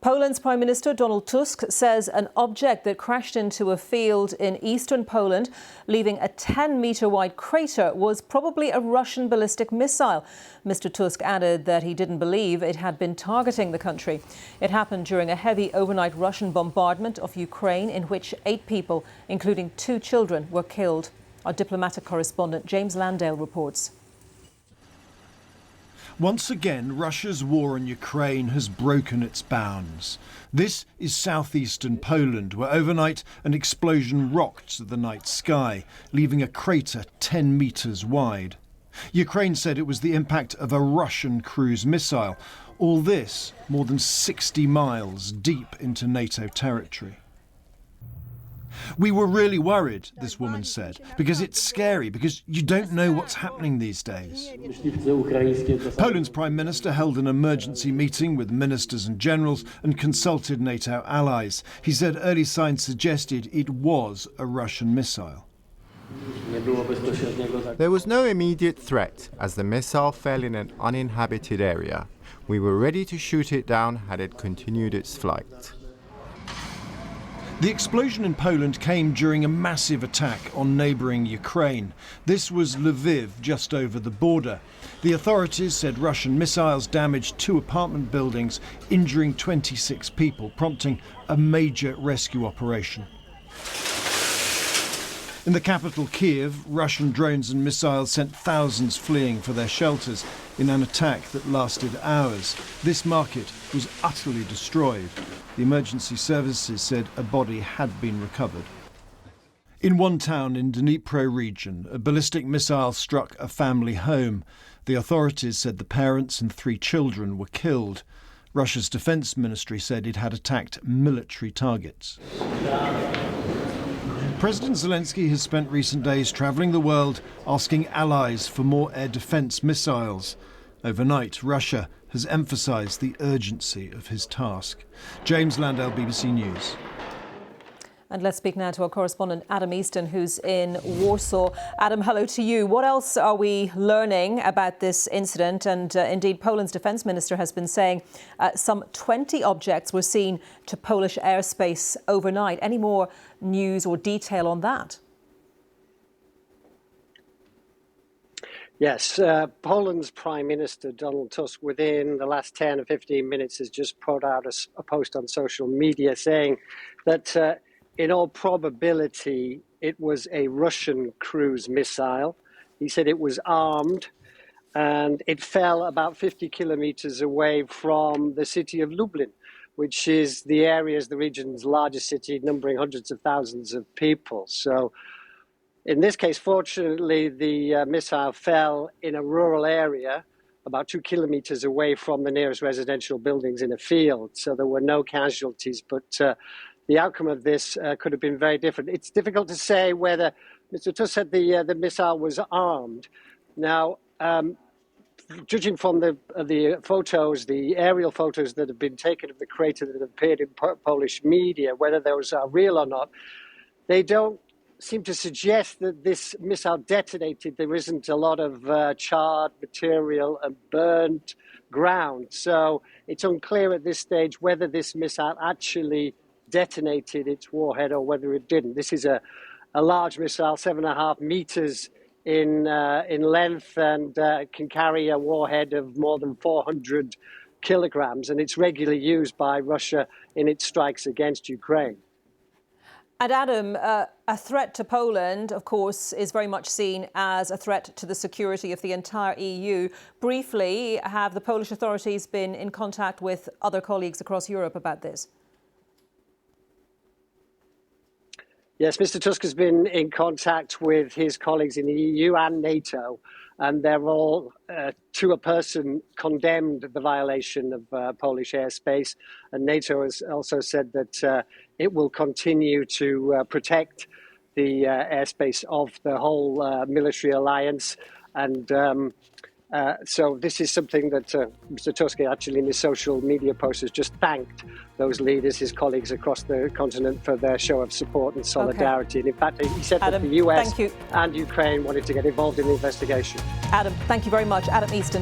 Poland's Prime Minister Donald Tusk says an object that crashed into a field in eastern Poland, leaving a 10-metre wide crater, was probably a Russian ballistic missile. Mr. Tusk added that he didn't believe it had been targeting the country. It happened during a heavy overnight Russian bombardment of Ukraine in which 8 people, including 2 children, were killed. Our diplomatic correspondent James Landale reports. Once again, Russia's war in Ukraine has broken its bounds. This is southeastern Poland, where overnight an explosion rocked the night sky, leaving a crater 10 metres wide. Ukraine said it was the impact of a Russian cruise missile. All this more than 60 miles deep into NATO territory. We were really worried, this woman said, because it's scary, because you don't know what's happening these days. Poland's Prime Minister held an emergency meeting with ministers and generals and consulted NATO allies. He said early signs suggested it was a Russian missile. There was no immediate threat as the missile fell in an uninhabited area. We were ready to shoot it down had it continued its flight. The explosion in Poland came during a massive attack on neighbouring Ukraine. This was Lviv, just over the border. The authorities said Russian missiles damaged 2 apartment buildings, injuring 26 people, prompting a major rescue operation. In the capital, Kiev, Russian drones and missiles sent thousands fleeing for their shelters in an attack that lasted hours. This market was utterly destroyed. The emergency services said a body had been recovered. In one town in Dnipro region, a ballistic missile struck a family home. The authorities said the parents and 3 children were killed. Russia's defense ministry said it had attacked military targets. President Zelensky has spent recent days travelling the world asking allies for more air defence missiles. Overnight, Russia has emphasised the urgency of his task. James Landale, BBC News. And let's speak now to our correspondent Adam Easton, who's in Warsaw. Adam, hello to you. What else are we learning about this incident? And indeed, Poland's defence minister has been saying some 20 objects were seen to Polish airspace overnight. Any more news or detail on that? Yes, Poland's Prime Minister Donald Tusk, within the last 10 or 15 minutes, has just put out a post on social media saying that in all probability, it was a Russian cruise missile. He said it was armed and it fell about 50 kilometers away from the city of Lublin, which is the region's largest city, numbering hundreds of thousands of people. So in this case, fortunately, the missile fell in a rural area about 2 kilometers away from the nearest residential buildings in a field. So there were no casualties, but the outcome of this could have been very different. It's difficult to say whether Mr. Tusk said the missile was armed. Now, judging from the photos, the aerial photos that have been taken of the crater that appeared in Polish media, whether those are real or not, they don't seem to suggest that this missile detonated. There isn't a lot of charred material and burnt ground. So it's unclear at this stage whether this missile actually detonated its warhead or whether it didn't. This is a large missile, 7.5 meters in length, and can carry a warhead of more than 400 kilograms. And it's regularly used by Russia in its strikes against Ukraine. And Adam, a threat to Poland, of course, is very much seen as a threat to the security of the entire EU. Briefly, have the Polish authorities been in contact with other colleagues across Europe about this? Yes, Mr. Tusk has been in contact with his colleagues in the EU and NATO, and they're all, to a person, condemned the violation of Polish airspace. And NATO has also said that it will continue to protect the airspace of the whole military alliance. And so this is something that Mr. Tusk actually in his social media post has just thanked those leaders, his colleagues across the continent, for their show of support and solidarity. Okay. And in fact, he said Adam, that the US and Ukraine wanted to get involved in the investigation. Adam, thank you very much. Adam Easton.